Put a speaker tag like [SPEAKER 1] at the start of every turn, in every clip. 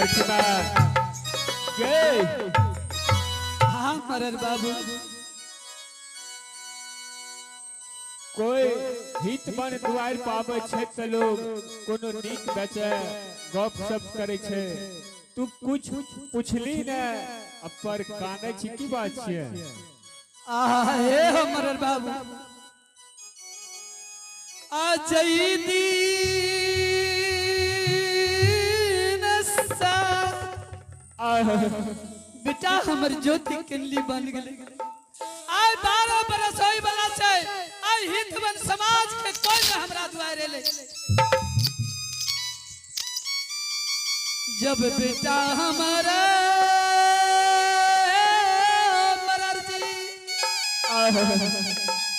[SPEAKER 1] बरखिमा गए।
[SPEAKER 2] हाँ मरर बाबू
[SPEAKER 1] कोई हित बन दुआर पावे छे त लोग कोनो नीक बेचे गप सप करे छे। तू कुछ पूछली न अपर काने छी की बात छे।
[SPEAKER 2] हे मरर बाबू आज बेटा हमर ज्योति किनली बन गए। आय 12 बरस होई वाला छै। आय हितवन समाज के कोई न हमरा दुआरे ले। जब बेटा हमारा मरर जी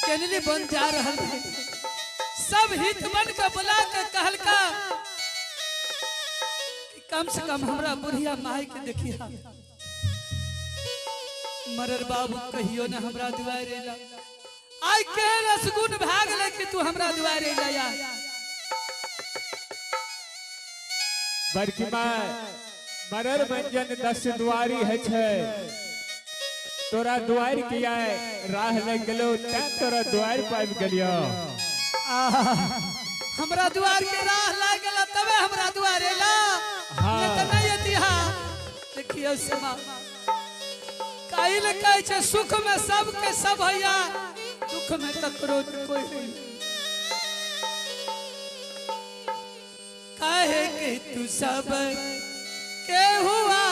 [SPEAKER 2] किनली बन जा रहल है। सब हितवन के बुला के कहलका कम से कम हमरा बुढ़िया माई के देखिया। मरर बाबू कहियो न हमरा दुआरे ला। आय के रसगुन भाग ले कि तू हमरा दुआरे लाया।
[SPEAKER 1] बरखिमा मरर मंजन 10 दुआरी है छे। तोरा दुआर किया राह लग गेलो त तोरा दुआर पाबि गेलियो।
[SPEAKER 2] हमरा दुआर के राह लाग गेला तबे हमरा दुआरे ला। न त नहीं अतिहा देखियो समा काइल कहै छै सुख में सब के सब हैया दुख में ककरो कोई नहीं। काहे के तू सब के हुआ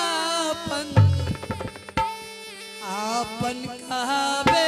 [SPEAKER 2] अपन आपन कहावे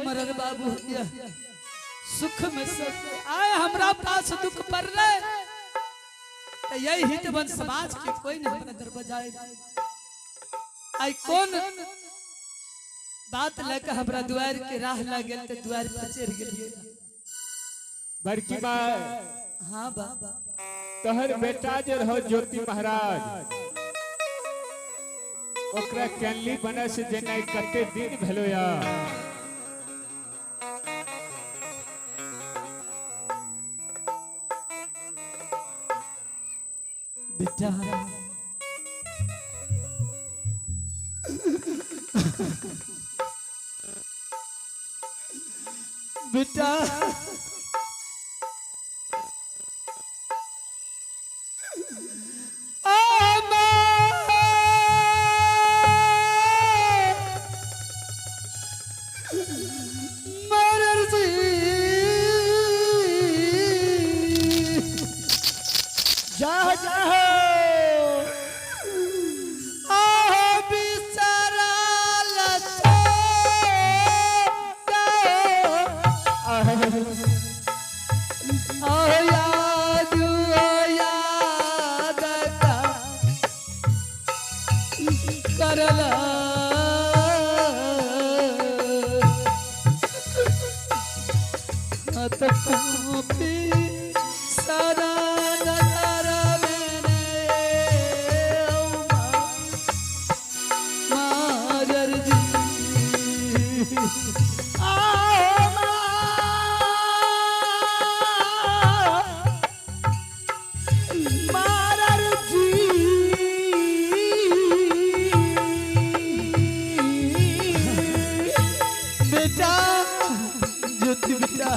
[SPEAKER 2] मरर बाबू सुख में सब आए हमरा पास दुख पर यही हितवन समाज के कोई नहीं हमरा दरवाजा आई कौन बात लेके हमरा द्वार के राह लागल त द्वार पर चढ़ गेलिए।
[SPEAKER 1] बड़की माँ
[SPEAKER 2] हाँ बाबा
[SPEAKER 1] तोहर बेटा जे रहो ज्योति महाराज ओकरा कैनली बने से जेना कते दिन भेलो या।
[SPEAKER 2] बेटा बेटा पोपी सारा नगर मैंने माजर जी
[SPEAKER 3] बेटा ज्योति बेटा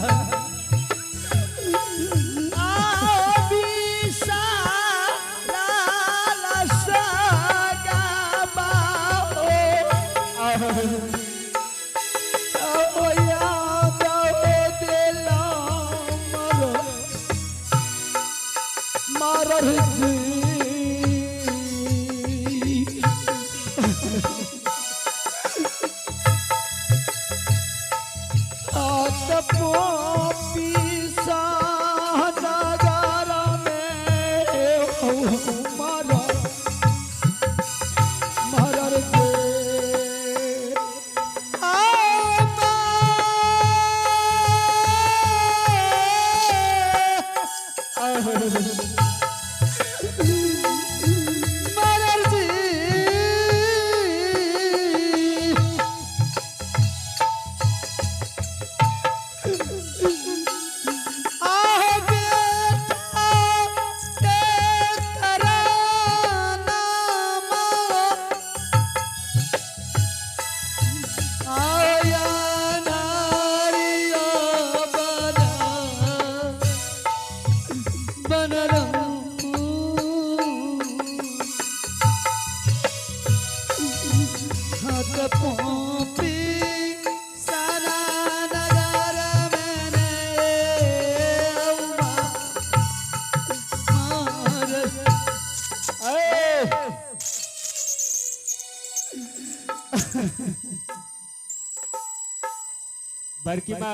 [SPEAKER 1] बड़की माँ